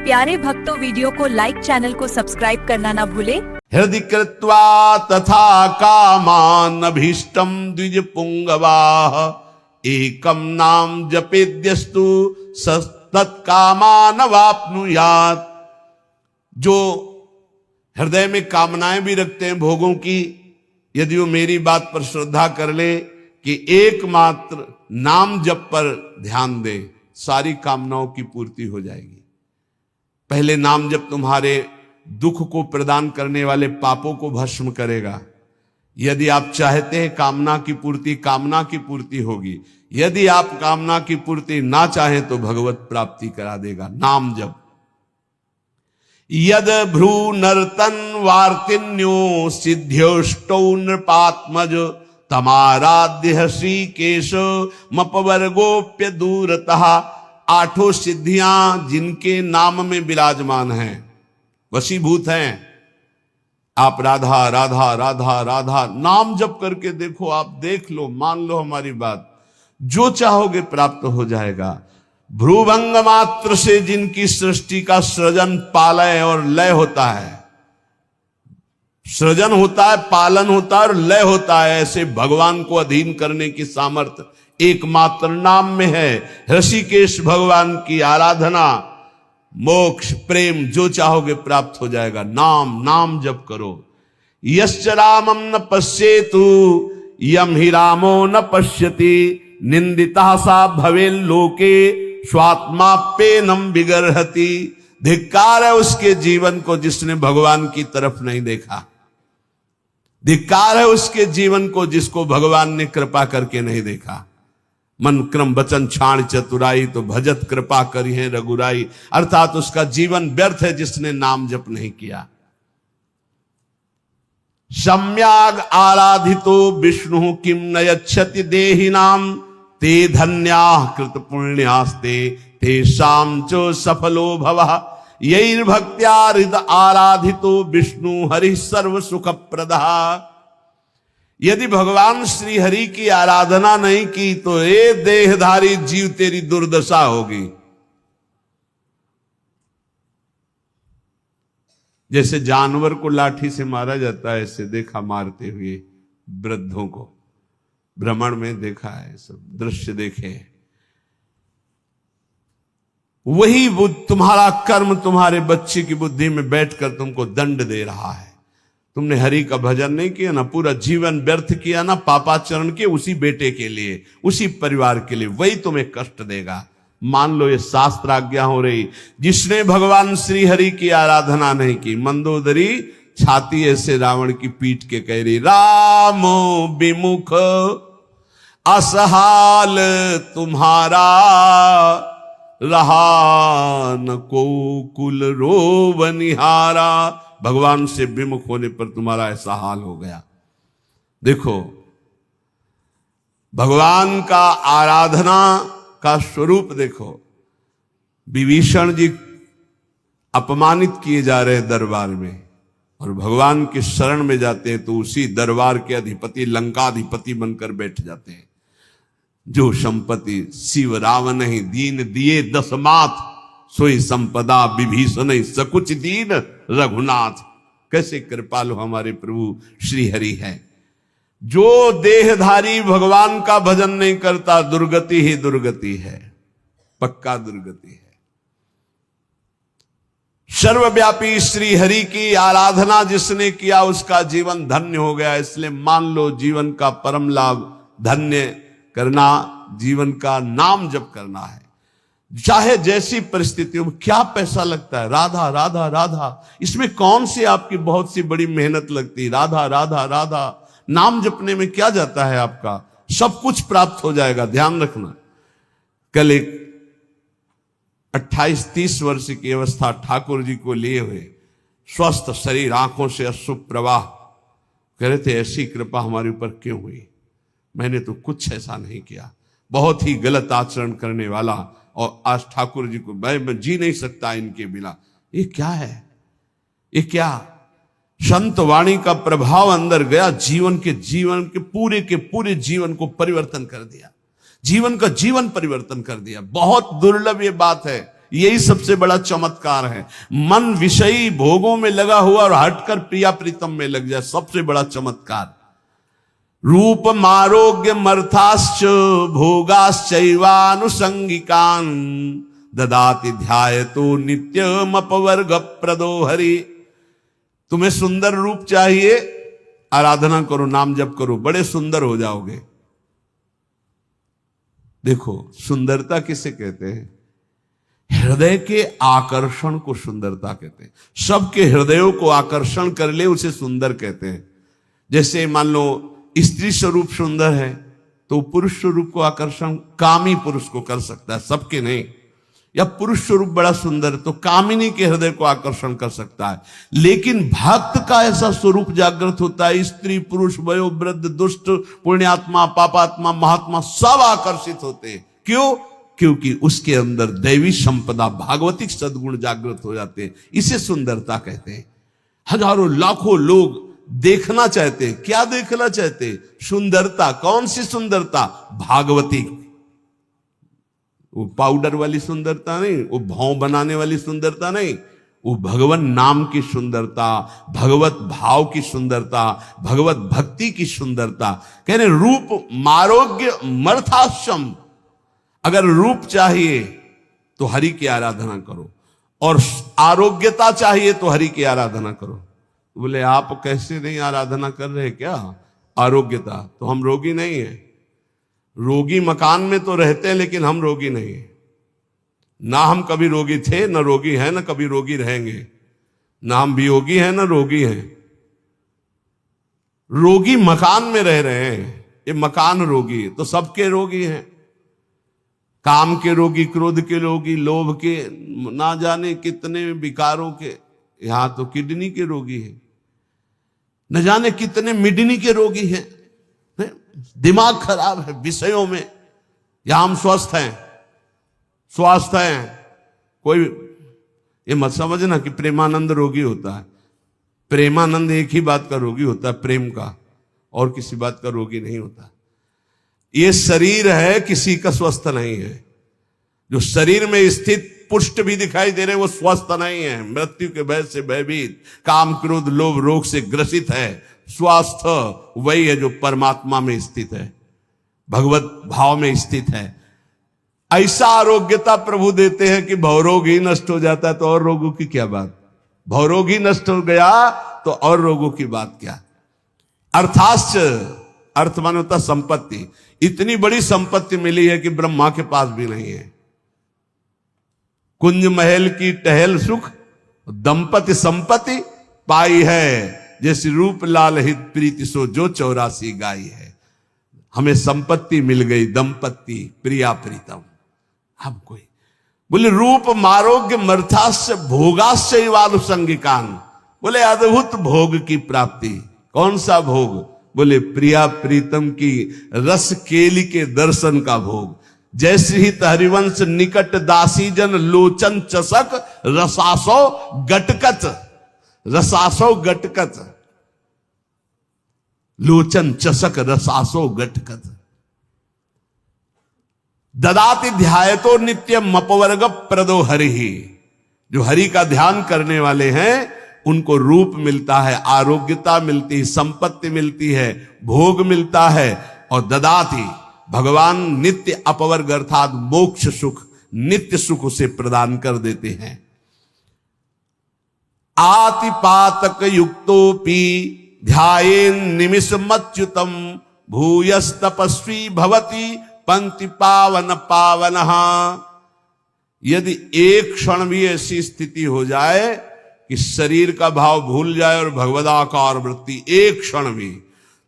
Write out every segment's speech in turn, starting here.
प्यारे भक्तों, वीडियो को लाइक, चैनल को सब्सक्राइब करना ना भूले। हृदि कृत्वा तथा कामानभीष्टम द्विज पुंगवाः एकम नाम जपेद्यस्तु तत्कामानवाप्नुयात्। जो हृदय में कामनाएं भी रखते हैं भोगों की, यदि वो मेरी बात पर श्रद्धा कर ले कि एकमात्र नाम जप पर ध्यान दे, सारी कामनाओं की पूर्ति हो जाएगी। पहले नाम जप तुम्हारे दुख को प्रदान करने वाले पापों को भस्म करेगा। यदि आप चाहते हैं कामना की पूर्ति होगी। यदि आप कामना की पूर्ति ना चाहें तो भगवत प्राप्ति करा देगा नाम जप। यद भ्रू नर्तन वार्तिन्यो सिद्ध्योष्टौ नृपात्मज तमाराध्य श्रीकेश मपवर्गोप्य दूरतः। आठों सिद्धियां जिनके नाम में विराजमान हैं, वशीभूत हैं। आप राधा राधा राधा राधा नाम जप करके देखो, आप देख लो, मान लो हमारी बात, जो चाहोगे प्राप्त हो जाएगा। भ्रूभंग मात्र से जिनकी सृष्टि का सृजन, पालय और लय होता है, सृजन होता है, पालन होता है और लय होता है, ऐसे भगवान को अधीन करने की सामर्थ्य एकमात्र नाम में है। ऋषिकेश भगवान की आराधना, मोक्ष, प्रेम जो चाहोगे प्राप्त हो जाएगा। नाम जप करो। यश्च रामम न पश्येतु यम ही रामो न पश्यति निंदिता सा भवे लोके स्वात्माप्येनम विगर्हति। धिक्कार है उसके जीवन को जिसने भगवान की तरफ नहीं देखा। धिक्कार है उसके जीवन को जिसको भगवान ने कृपा करके नहीं देखा। मन क्रम वचन छाण चतुराई तो भजत कृपा करी है रघुराई। अर्थात उसका जीवन व्यर्थ है जिसने नाम जप नहीं किया। सम्याग आराधितो विष्णु किम नयच्छति देहिनाम ते धन्याः कृत पुण्यास्ते तेषां च सफलो भवः। यैर्भक्त्या हृद आराधितो विष्णु हरि सर्व सुख प्रदः। यदि भगवान श्री हरि की आराधना नहीं की तो ये देहधारी जीव तेरी दुर्दशा होगी। जैसे जानवर को लाठी से मारा जाता है, ऐसे देखा मारते हुए वृद्धों को, भ्रमण में देखा है, सब दृश्य देखे। वही तुम्हारा कर्म तुम्हारे बच्चे की बुद्धि में बैठकर तुमको दंड दे रहा है। तुमने हरि का भजन नहीं किया ना, पूरा जीवन व्यर्थ किया ना, पापाचरण के उसी बेटे के लिए, उसी परिवार के लिए, वही तुम्हें कष्ट देगा। मान लो ये शास्त्र आज्ञा हो रही। जिसने भगवान श्री हरि की आराधना नहीं की, मंदोदरी छाती ऐसे रावण की पीट के कह रही, रामो विमुख असहाल तुम्हारा रहा न को कुल रोवनिहारा। भगवान से विमुख होने पर तुम्हारा ऐसा हाल हो गया। देखो, भगवान का आराधना का स्वरूप देखो। विभीषण जी अपमानित किए जा रहे दरबार में, और भगवान के शरण में जाते हैं तो उसी दरबार के अधिपति, लंकाधिपति बनकर बैठ जाते हैं। जो संपत्ति शिव रावण ही दीन दिए दसमाथ, सोई संपदा विभीषण सकुच दीन रघुनाथ। कैसे कृपालु हमारे प्रभु श्री हरि है। जो देहधारी भगवान का भजन नहीं करता, दुर्गति ही दुर्गति है, पक्का दुर्गति है। सर्वव्यापी श्री हरि की आराधना जिसने किया उसका जीवन धन्य हो गया। इसलिए मान लो, जीवन का परम लाभ धन्य करना, जीवन का नाम जप करना है। चाहे जैसी परिस्थितियों में, क्या पैसा लगता है, राधा राधा राधा, इसमें कौन सी आपकी बहुत सी बड़ी मेहनत लगती। राधा राधा राधा नाम जपने में क्या जाता है आपका, सब कुछ प्राप्त हो जाएगा। ध्यान रखना। कल एक 28-30 वर्ष की अवस्था ठाकुर जी को लिए हुए, स्वस्थ शरीर, आंखों से अश्रु प्रवाह, कह रहे थे ऐसी कृपा हमारे ऊपर क्यों हुई। मैंने तो कुछ ऐसा नहीं किया, बहुत ही गलत आचरण करने वाला, और आज ठाकुर जी को मैं जी नहीं सकता इनके बिना। ये क्या है, ये क्या संत वाणी का प्रभाव अंदर गया, जीवन के पूरे जीवन को परिवर्तन कर दिया, जीवन का जीवन परिवर्तन कर दिया। बहुत दुर्लभ ये बात है यही सबसे बड़ा चमत्कार है। मन विषयी भोगों में लगा हुआ और हटकर प्रिया प्रीतम में लग जाए, सबसे बड़ा चमत्कार। रूप मारोग्य मर्थाश्च भोगाश्चैवानुसंगिकान् ददाति ध्यायतो नित्यम अपवर्ग प्रदो हरि। तुम्हें सुंदर रूप चाहिए, आराधना करो, नाम जप करो, बड़े सुंदर हो जाओगे। देखो सुंदरता किसे कहते हैं? हृदय के आकर्षण को सुंदरता कहते हैं। सबके हृदयों को आकर्षण कर ले उसे सुंदर कहते हैं। जैसे मान लो स्त्री स्वरूप सुंदर है तो पुरुष स्वरूप को आकर्षण कामी पुरुष को कर सकता है, सबके नहीं। या पुरुष स्वरूप बड़ा सुंदर तो कामिनी के हृदय को आकर्षण कर सकता है। लेकिन भक्त का ऐसा स्वरूप जागृत होता है, स्त्री पुरुष वयो वृद्ध दुष्ट पुण्यात्मा पापात्मा महात्मा सब आकर्षित होते हैं। क्यों? क्योंकि उसके अंदर दैवी संपदा भागवतिक सद्गुण जागृत हो जाते हैं। इसे सुंदरता कहते हैं। हजारों लाखों लोग देखना चाहते हैं। क्या देखना चाहते हैं? सुंदरता। कौन सी सुंदरता? भागवतिक। वो पाउडर वाली सुंदरता नहीं, वो भाव बनाने वाली सुंदरता नहीं, वो भगवान नाम की सुंदरता, भगवत भाव की सुंदरता, भगवत भक्ति की सुंदरता। कह रहे रूप मारोग्य मर्थाश्रम। अगर रूप चाहिए तो हरि की आराधना करो, और आरोग्यता चाहिए तो हरि की आराधना करो। बोले आप कैसे नहीं आराधना कर रहे क्या? आरोग्यता तो हम रोगी नहीं है। रोगी मकान में तो रहते हैं लेकिन हम रोगी नहीं है। ना हम कभी रोगी थे, ना रोगी हैं, ना कभी रोगी रहेंगे। ना हम वियोगी हैं, ना रोगी हैं। रोगी मकान में रह रहे हैं, ये मकान रोगी है। तो सबके रोगी हैं। काम के रोगी, क्रोध के रोगी, लोभ के, ना जाने कितने विकारों के। यहां तो किडनी के रोगी है, न जाने कितने मिडनी के रोगी हैं। दिमाग खराब है विषयों में। यहां हम स्वस्थ हैं, स्वस्थ हैं। कोई ये मत समझना कि प्रेमानंद रोगी होता है। प्रेमानंद एक ही बात का रोगी होता है, प्रेम का, और किसी बात का रोगी नहीं होता। ये शरीर है, किसी का स्वस्थ नहीं है। जो शरीर में स्थित पुष्ट भी दिखाई दे रहे हैं वो स्वस्थ नहीं है। मृत्यु के भय से भयभीत, काम क्रोध लोभ रोग से ग्रसित है। स्वस्थ वही है जो परमात्मा में स्थित है, भगवत भाव में स्थित है। ऐसा आरोग्यता प्रभु देते हैं कि भवरोग ही नष्ट हो जाता है तो और रोगों की क्या बात। भवरोग ही नष्ट हो गया तो और रोगों की बात क्या। अर्थाश्च, अर्थ माने होता संपत्ति। इतनी बड़ी संपत्ति मिली है कि ब्रह्मा के पास भी नहीं है। कुंज महल की टहल सुख दंपति संपत्ति पाई है, जैसे रूप लाल हित प्रीति सो जो 84 गाई है। हमें संपत्ति मिल गई, दंपत्ति प्रिया प्रीतम। हम कोई बोले रूप मारोग्य मर्थास्य भोगास्य वालुसंगिकान। बोले अद्भुत भोग की प्राप्ति। कौन सा भोग? बोले प्रिया प्रीतम की रस केली के दर्शन का भोग। जैसे ही हरिवंश निकट दासी जन लोचन चसक रसासो गटकत। रसासो गटकत, लोचन चसक रसासो गटकत। ददाति ध्यायतो नित्यम अपवर्ग प्रदो हरि। जो हरि का ध्यान करने वाले हैं उनको रूप मिलता है, आरोग्यता मिलती है, संपत्ति मिलती है, भोग मिलता है। और ददाति भगवान नित्य अपवर्ग अर्थात मोक्ष सुख, नित्य सुख उसे प्रदान कर देते हैं। आतिपातक युक्तोपि ध्यायेन निमिषमच्युतम भूयस तपस्वी भवति पंक्ति पावन पावनः। यदि एक क्षण भी ऐसी स्थिति हो जाए कि शरीर का भाव भूल जाए और भगवदाकार वृत्ति एक क्षण भी,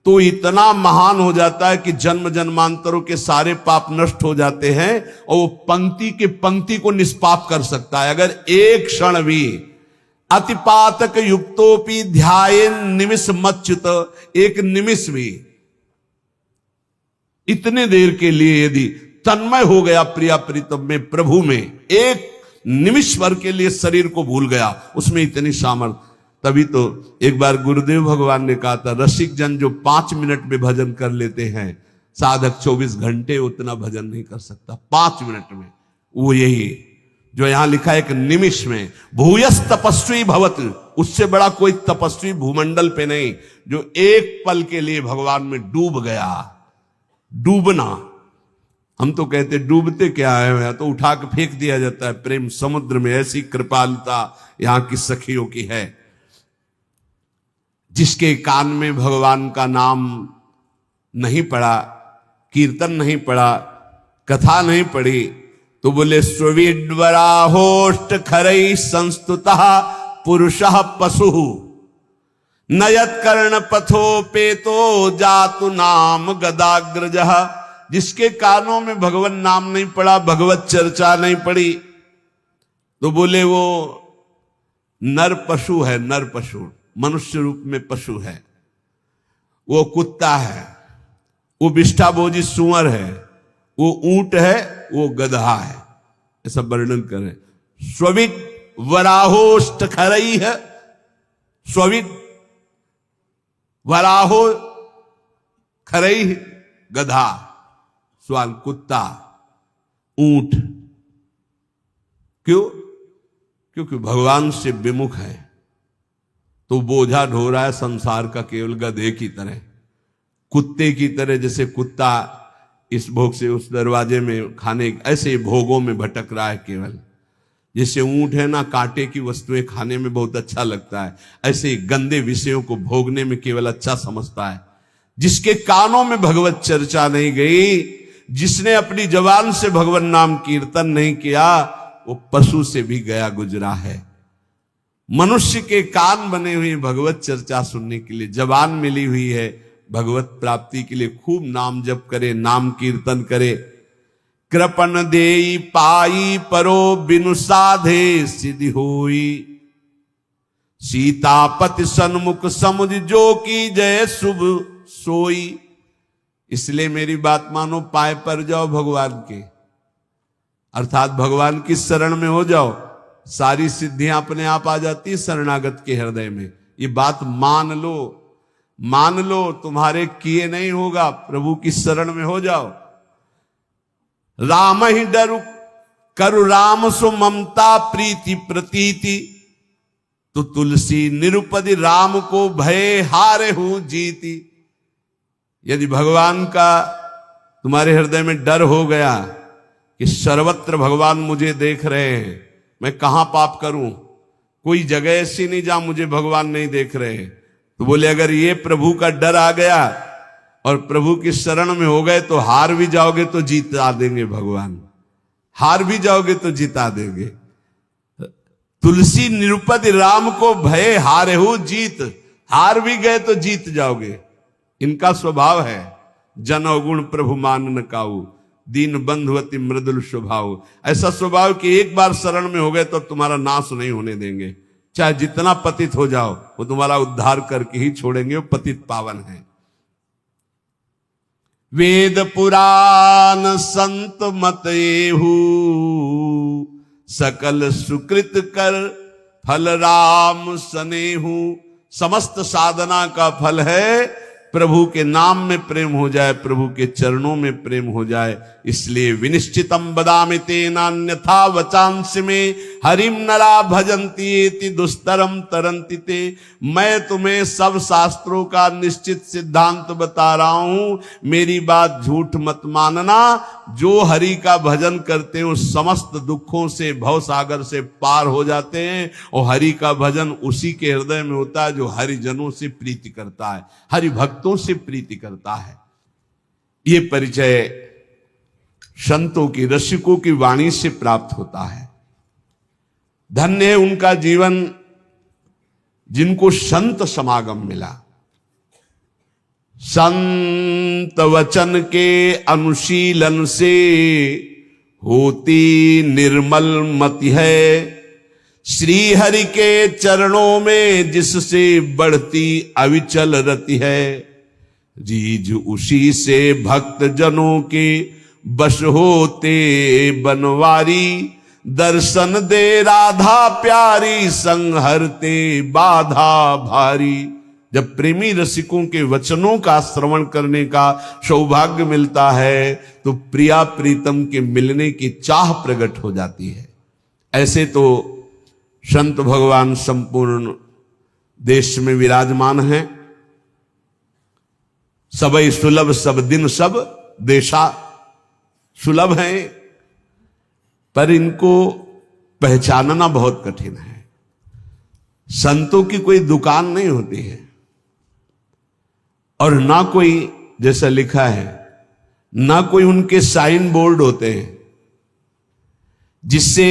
तो इतना महान हो जाता है कि जन्म जन्मांतरों के सारे पाप नष्ट हो जाते हैं और वो पंक्ति के पंक्ति को निष्पाप कर सकता है अगर एक क्षण भी। अतिपातक युक्तोपि ध्यायेन निमिष मच्युत, एक निमिष भी, इतने देर के लिए यदि तन्मय हो गया प्रिया प्रीतम में, प्रभु में, एक निमिष भर के लिए शरीर को भूल गया, उसमें इतनी सामर्थ्य। तभी तो एक बार गुरुदेव भगवान ने कहा था, रसिक जन जो 5 मिनट में भजन कर लेते हैं, साधक 24 घंटे उतना भजन नहीं कर सकता 5 मिनट में। वो यही जो यहां लिखा है एक निमिष में, भूयस तपस्वी भवत, उससे बड़ा कोई तपस्वी भूमंडल पे नहीं, जो एक पल के लिए भगवान में डूब गया। डूबना, हम तो कहते डूबते क्या है, तो उठा के फेंक दिया जाता है प्रेम समुद्र में। ऐसी कृपालुता यहां की सखियों की है। जिसके कान में भगवान का नाम नहीं पड़ा, कीर्तन नहीं पड़ा, कथा नहीं पड़ी, तो बोले स्वीडवराहोष्ट खरई संस्तुतः पुरुषः पशु नयत कर्ण पथो पेतो जातु नाम गदाग्रजः। जिसके कानों में भगवान नाम नहीं पड़ा, भगवत चर्चा नहीं पड़ी, तो बोले वो नर पशु है। नर पशु, मनुष्य रूप में पशु है, वो कुत्ता है, वो विष्ठाभोजी सूअर है, वो ऊंट है, वो गधा है, ऐसा वर्णन करें। स्विड वराहोष्ट खरई है, स्विड वराहो खरई गधा, स्वान कुत्ता, ऊंट। क्यों? क्योंकि भगवान से विमुख है, तो बोझा ढो रहा है संसार का केवल गधे की तरह, कुत्ते की तरह। जैसे कुत्ता इस भोग से उस दरवाजे में खाने, ऐसे भोगों में भटक रहा है केवल। जैसे ऊंट है ना, कांटे की वस्तुएं खाने में बहुत अच्छा लगता है, ऐसे गंदे विषयों को भोगने में केवल अच्छा समझता है। जिसके कानों में भगवत चर्चा नहीं गई, जिसने अपनी जबान से भगवान नाम कीर्तन नहीं किया, वो पशु से भी गया गुजरा है। मनुष्य के कान बने हुए भगवत चर्चा सुनने के लिए, जबान मिली हुई है भगवत प्राप्ति के लिए। खूब नाम जप करे, नाम कीर्तन करे। कृपण देई पाई परो बिनु साधे सिद्धि होई, सीतापति सन्मुख समुझ जो की जय शुभ सोई। इसलिए मेरी बात मानो, पाए पर जाओ भगवान के, अर्थात भगवान की शरण में हो जाओ, सारी सिद्धियां अपने आप आ जाती शरणागत के हृदय में। ये बात मान लो, मान लो, तुम्हारे किए नहीं होगा, प्रभु की शरण में हो जाओ। राम ही डरु करु राम सो ममता प्रीति प्रतीति, तो तुलसी निरुपदि राम को भय हारे हूं जीती। यदि भगवान का तुम्हारे हृदय में डर हो गया कि सर्वत्र भगवान मुझे देख रहे हैं, मैं कहां पाप करूं, कोई जगह ऐसी नहीं जहां मुझे भगवान नहीं देख रहे, तो बोले अगर ये प्रभु का डर आ गया और प्रभु की शरण में हो गए, तो हार भी जाओगे तो जीता देंगे भगवान, हार भी जाओगे तो जीता देंगे। तुलसी निरुपति राम को भय हारे हो जीत, हार भी गए तो जीत जाओगे। इनका स्वभाव है जन अवगुण प्रभु मान न काऊ, दीन बंधुवती मृदुल स्वभाव। ऐसा स्वभाव कि एक बार शरण में हो गए तो तुम्हारा नाश नहीं होने देंगे, चाहे जितना पतित हो जाओ, वो तुम्हारा उद्धार करके ही छोड़ेंगे, वो पतित पावन है। वेद पुराण संत मत एहू, सकल सुकृत कर फल राम सनेहू। समस्त साधना का फल है प्रभु के नाम में प्रेम हो जाए, प्रभु के चरणों में प्रेम हो जाए। इसलिए विनिश्चितम बदामि तेनान्यथा वचांसि में, हरिम नरा भजन्ति एति दुस्तरम तरन्ति ते। मैं तुम्हें सब शास्त्रों का निश्चित सिद्धांत बता रहा हूं, मेरी बात झूठ मत मानना। जो हरि का भजन करते हैं उस समस्त दुखों से, भवसागर से पार हो जाते हैं। और हरि का भजन उसी के हृदय में होता है जो हरिजनों से प्रीति करता है, हरि भक्तों से प्रीति करता है। ये परिचय संतों की, रसिकों की वाणी से प्राप्त होता है। धन्य है उनका जीवन जिनको संत समागम मिला। संत वचन के अनुशीलन से होती निर्मल मति है, श्री हरि के चरणों में जिससे बढ़ती अविचल रति है। रीझ उसी से भक्त जनों के बश होते बनवारी, दर्शन दे राधा प्यारी संहरते बाधा भारी। जब प्रेमी रसिकों के वचनों का श्रवण करने का सौभाग्य मिलता है तो प्रिया प्रीतम के मिलने की चाह प्रकट हो जाती है। ऐसे तो संत भगवान संपूर्ण देश में विराजमान हैं। सबई सुलभ सब दिन सब देशा, सुलभ हैं, पर इनको पहचानना बहुत कठिन है। संतों की कोई दुकान नहीं होती है, और ना कोई, जैसा लिखा है, ना कोई उनके साइन बोर्ड होते हैं जिससे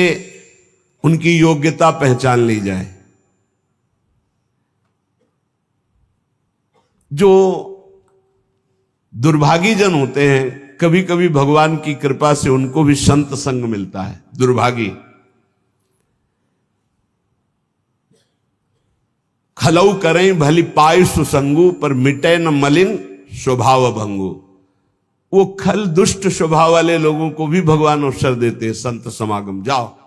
उनकी योग्यता पहचान ली जाए। जो दुर्भागी जन होते हैं, कभी कभी भगवान की कृपा से उनको भी संत संग मिलता है। दुर्भागी खलऊ करें भली पाय सुसंगु, पर मिटे न मलिन स्वभाव भंगु। वो खल दुष्ट स्वभाव वाले लोगों को भी भगवान अवसर देते हैं, संत समागम जाओ,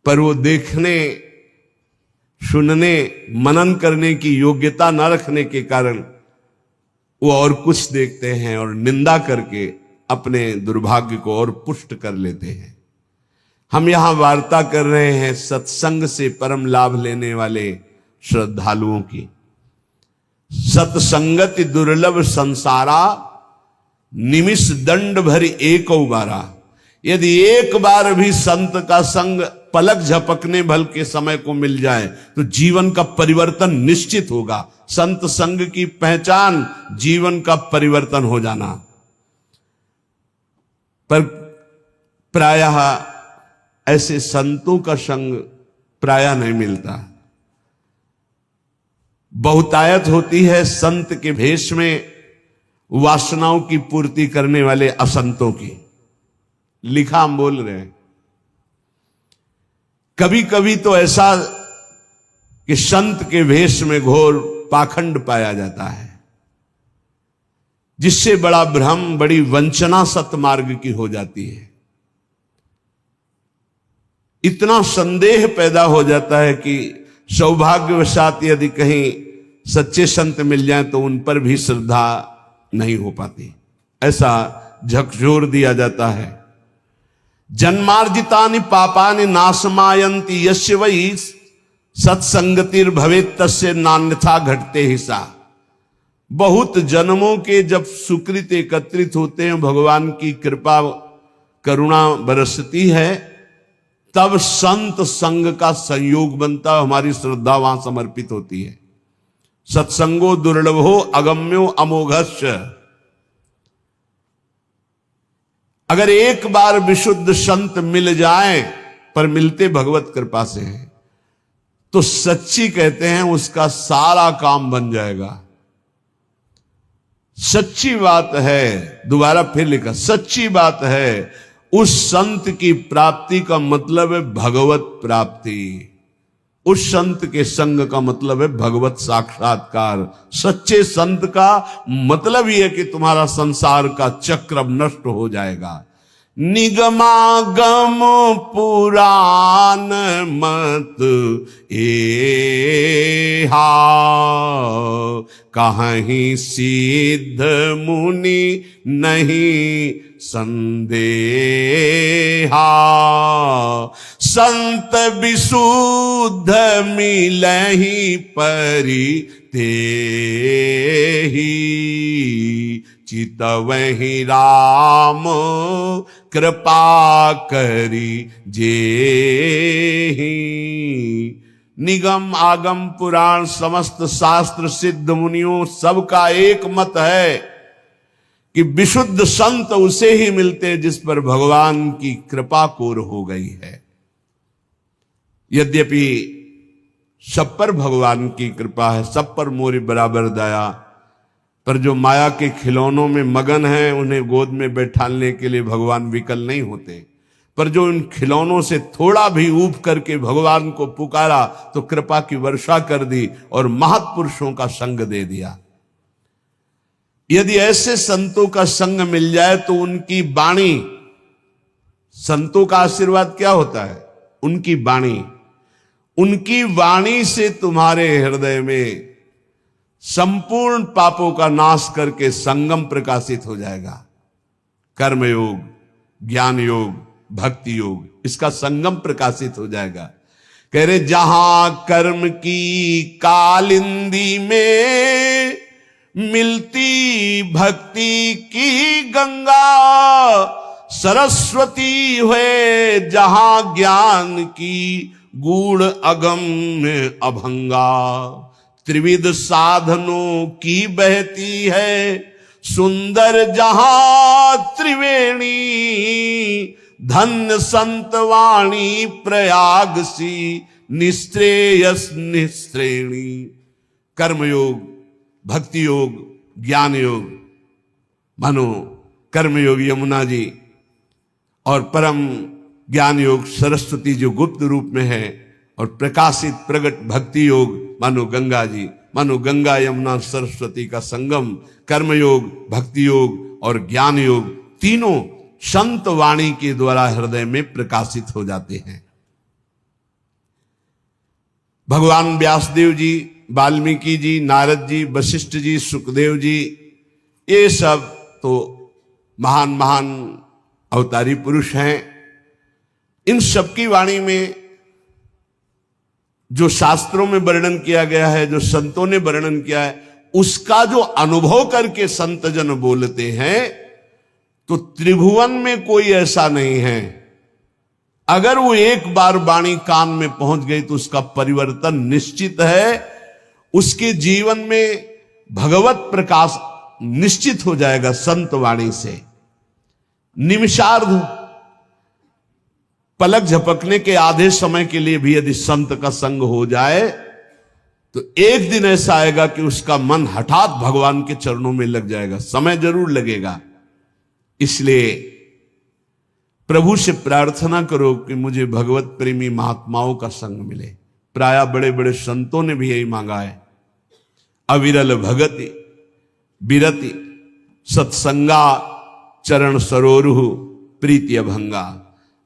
पर वो देखने, सुनने, मनन करने की योग्यता न रखने के कारण वो और कुछ देखते हैं और निंदा करके अपने दुर्भाग्य को और पुष्ट कर लेते हैं। हम यहां वार्ता कर रहे हैं सत्संग से परम लाभ लेने वाले श्रद्धालुओं की। सत्संगति दुर्लभ संसारा, निमिष दंड भरी एक बारा। यदि एक बार भी संत का संग पलक झपकने भल के समय को मिल जाए तो जीवन का परिवर्तन निश्चित होगा। संत संग की पहचान जीवन का परिवर्तन हो जाना। पर प्रायः ऐसे संतों का संग प्रायः नहीं मिलता। बहुतायत होती है संत के भेष में वासनाओं की पूर्ति करने वाले असंतों की। लिखा हम बोल रहे हैं। कभी कभी तो ऐसा कि संत के भेष में घोर पाखंड पाया जाता है, जिससे बड़ा भ्रम, बड़ी वंचना सतमार्ग की हो जाती है। इतना संदेह पैदा हो जाता है कि सौभाग्यवशात यदि कहीं सच्चे संत मिल जाएं तो उन पर भी श्रद्धा नहीं हो पाती। ऐसा झकझोर दिया जाता है। जन्मार्जितानि पापानि नाशमायन्ति यस्य वै सत्संगतिर भवेत् तस्य नान्यथा घटते ही सा। बहुत जन्मों के जब सुकृत एकत्रित होते हैं, भगवान की कृपा करुणा बरसती है, तब संत संग का संयोग बनता, हमारी श्रद्धा वहां समर्पित होती है। सत्संगो दुर्लभो अगम्यो अमोघस्य। अगर एक बार विशुद्ध संत मिल जाए, पर मिलते भगवत कृपा से हैं, तो सच्ची कहते हैं उसका सारा काम बन जाएगा। सच्ची बात है, दोबारा फिर लिखा, सच्ची बात है, उस संत की प्राप्ति का मतलब है भगवत प्राप्ति। उस संत के संग का मतलब है भगवत साक्षात्कार। सच्चे संत का मतलब यह है कि तुम्हारा संसार का चक्र अब नष्ट हो जाएगा। निगमागम पुराण मत एहा, कहीं सिद्ध मुनि नहीं संदेहा। संत विशुद्ध मिलहि परि तेहि, चितवहि राम कृपा करी जेहि। निगम आगम पुराण समस्त शास्त्र सिद्ध मुनियों सबका एक मत है कि विशुद्ध संत उसे ही मिलते जिस पर भगवान की कृपा कोर हो गई है। यद्यपि सब पर भगवान की कृपा है, सब पर मोरी बराबर दया, पर जो माया के खिलौनों में मगन हैं उन्हें गोद में बैठाने के लिए भगवान विकल नहीं होते। पर जो उन खिलौनों से थोड़ा भी ऊब करके भगवान को पुकारा तो कृपा की वर्षा कर दी और महत्पुरुषों का संग दे दिया। यदि ऐसे संतों का संग मिल जाए तो उनकी वाणी, संतों का आशीर्वाद क्या होता है? उनकी वाणी, उनकी वाणी से तुम्हारे हृदय में संपूर्ण पापों का नाश करके संगम प्रकाशित हो जाएगा। कर्म योग, ज्ञान योग, भक्ति योग, इसका संगम प्रकाशित हो जाएगा। कह रहे जहां कर्म की कालिंदी में मिलती भक्ति की गंगा, सरस्वती हुए जहां ज्ञान की गूढ़ अगम में अभंगा। त्रिविध साधनों की बहती है सुंदर जहां त्रिवेणी, धन्य संत वाणी प्रयाग सी निश्रेयस निश्रेणी। कर्मयोग, भक्ति योग, ज्ञान योग, मानो कर्मयोग यमुना जी और परम ज्ञान योग सरस्वती जो गुप्त रूप में है, और प्रकाशित प्रगट भक्ति योग मानो गंगा जी, मानो गंगा यमुना सरस्वती का संगम। कर्मयोग, भक्ति योग और ज्ञान योग तीनों संत वाणी के द्वारा हृदय में प्रकाशित हो जाते हैं। भगवान व्यासदेव जी, वाल्मीकि जी, नारद जी, वशिष्ठ जी, सुखदेव जी, ये सब तो महान महान अवतारी पुरुष हैं। इन सबकी वाणी में जो शास्त्रों में वर्णन किया गया है, जो संतों ने वर्णन किया है, उसका जो अनुभव करके संत जन बोलते हैं, तो त्रिभुवन में कोई ऐसा नहीं है, अगर वो एक बार वाणी कान में पहुंच गई तो उसका परिवर्तन निश्चित है। उसके जीवन में भगवत प्रकाश निश्चित हो जाएगा संत वाणी से। निमिषार्ध पलक झपकने के आधे समय के लिए भी यदि संत का संग हो जाए तो एक दिन ऐसा आएगा कि उसका मन हठात भगवान के चरणों में लग जाएगा। समय जरूर लगेगा। इसलिए प्रभु से प्रार्थना करो कि मुझे भगवत प्रेमी महात्माओं का संग मिले। प्रायः बड़े बड़े संतों ने भी यही मांगा है। अविरल भगति बिरति सत्संगा चरण सरोरुहु प्रीति अभंगा।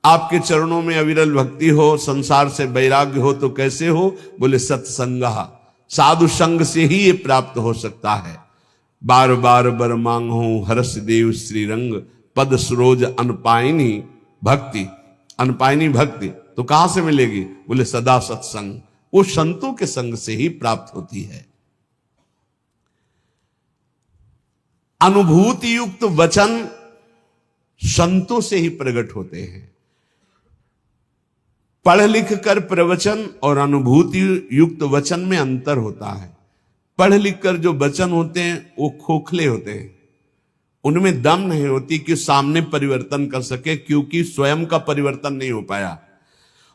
आपके चरणों में अविरल भक्ति हो, संसार से वैराग्य हो तो कैसे हो? बोले सत्संगा, साधु संग से ही ये प्राप्त हो सकता है। बार बार बर मांगो हर्ष देव श्री रंग, पद सरोज अनपायनी भक्ति। अनपायनी भक्ति तो कहां से मिलेगी? बोले सदा सत्संग, वो संतों के संग से ही प्राप्त होती है। अनुभूति युक्त वचन संतों से ही प्रकट होते हैं। पढ़ लिख कर प्रवचन और अनुभूति युक्त वचन में अंतर होता है। पढ़ लिख कर जो वचन होते हैं वो खोखले होते हैं, उनमें दम नहीं होती कि सामने परिवर्तन कर सके, क्योंकि स्वयं का परिवर्तन नहीं हो पाया।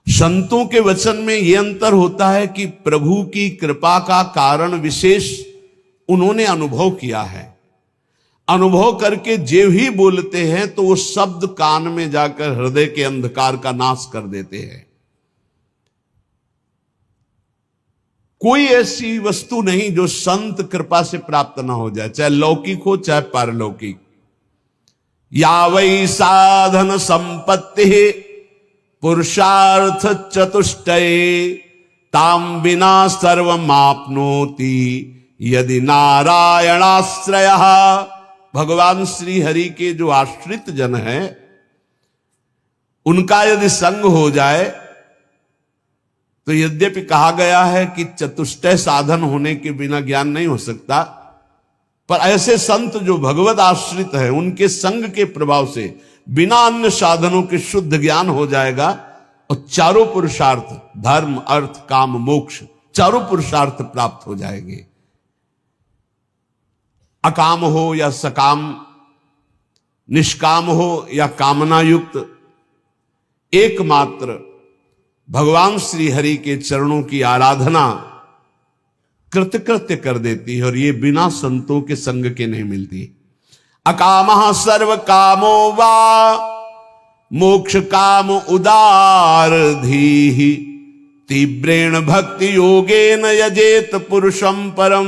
संतों के वचन में यह अंतर होता है कि प्रभु की कृपा का कारण विशेष उन्होंने अनुभव किया है। अनुभव करके जो ही बोलते हैं तो वो शब्द कान में जाकर हृदय के अंधकार का नाश कर देते हैं। कोई ऐसी वस्तु नहीं जो संत कृपा से प्राप्त ना हो जाए, चाहे लौकिक हो चाहे पारलौकिक। या वै साधन संपत्ति पुरुषार्थ चतुष्टये, ताम बिना सर्वमाप्नोति यदि नारायणाश्रयः। भगवान श्री हरि के जो आश्रित जन हैं उनका यदि संग हो जाए तो यद्यपि कहा गया है कि चतुष्टय साधन होने के बिना ज्ञान नहीं हो सकता, पर ऐसे संत जो भगवत आश्रित है उनके संग के प्रभाव से बिना अन्य साधनों के शुद्ध ज्ञान हो जाएगा और चारों पुरुषार्थ धर्म अर्थ काम मोक्ष चारों पुरुषार्थ प्राप्त हो जाएंगे। अकाम हो या सकाम, निष्काम हो या कामना युक्त, एकमात्र भगवान श्री हरि के चरणों की आराधना कृतकृत्य कर देती है, और ये बिना संतों के संग के नहीं मिलती। अकामः सर्व कामो वा मोक्ष काम उदार धीहि, तीव्रेण भक्ति योगेन यजेत पुरुषम परम।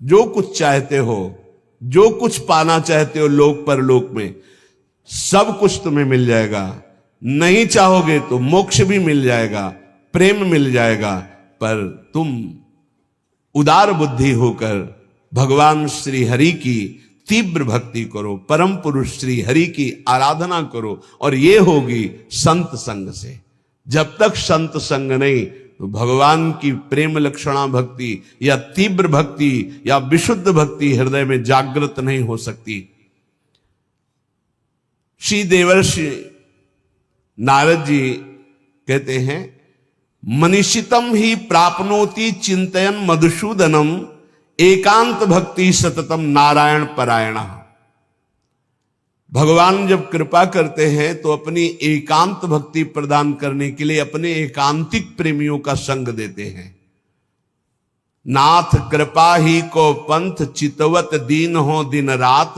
जो कुछ चाहते हो, जो कुछ पाना चाहते हो लोक परलोक में, सब कुछ तुम्हें मिल जाएगा। नहीं चाहोगे तो मोक्ष भी मिल जाएगा, प्रेम मिल जाएगा, पर तुम उदार बुद्धि होकर भगवान श्री हरि की तीव्र भक्ति करो, परम पुरुष श्री हरि की आराधना करो, और ये होगी संत संग से। जब तक संत संग नहीं तो भगवान की प्रेम लक्षणा भक्ति या तीव्र भक्ति या विशुद्ध भक्ति हृदय में जागृत नहीं हो सकती। श्री देवर्षि नारद जी कहते हैं, मनीषितम ही प्राप्नोति चिंतयन मधुसूदनम एकांत भक्ति सततम नारायण परायण। भगवान जब कृपा करते हैं तो अपनी एकांत भक्ति प्रदान करने के लिए अपने एकांतिक प्रेमियों का संग देते हैं। नाथ कृपा ही को पंथ चितवत दीन हो दिन रात,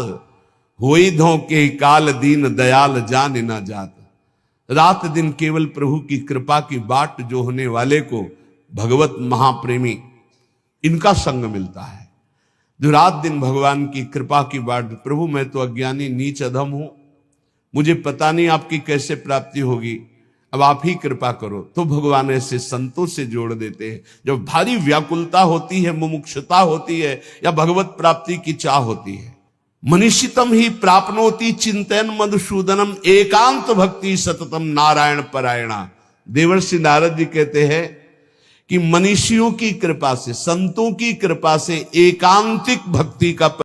होई धो के काल दीन दयाल जान न जात। रात दिन केवल प्रभु की कृपा की बाट जो होने वाले को भगवत महाप्रेमी इनका संग मिलता है। जो रात दिन भगवान की कृपा की बाट, प्रभु मैं तो अज्ञानी नीच अधम हूं, मुझे पता नहीं आपकी कैसे प्राप्ति होगी, अब आप ही कृपा करो, तो भगवान ऐसे संतों से जोड़ देते हैं। जब भारी व्याकुलता होती है, मुमुक्षुता होती है या भगवत प्राप्ति की चाह होती है। मनीषितम ही प्राप्नोति चिंतन मधुसूदनम एकांत भक्ति सततम नारायण परायणा। देवर्षि नारद जी कहते हैं कि मनीषियों की कृपा से, संतों की कृपा से एकांतिक भक्ति का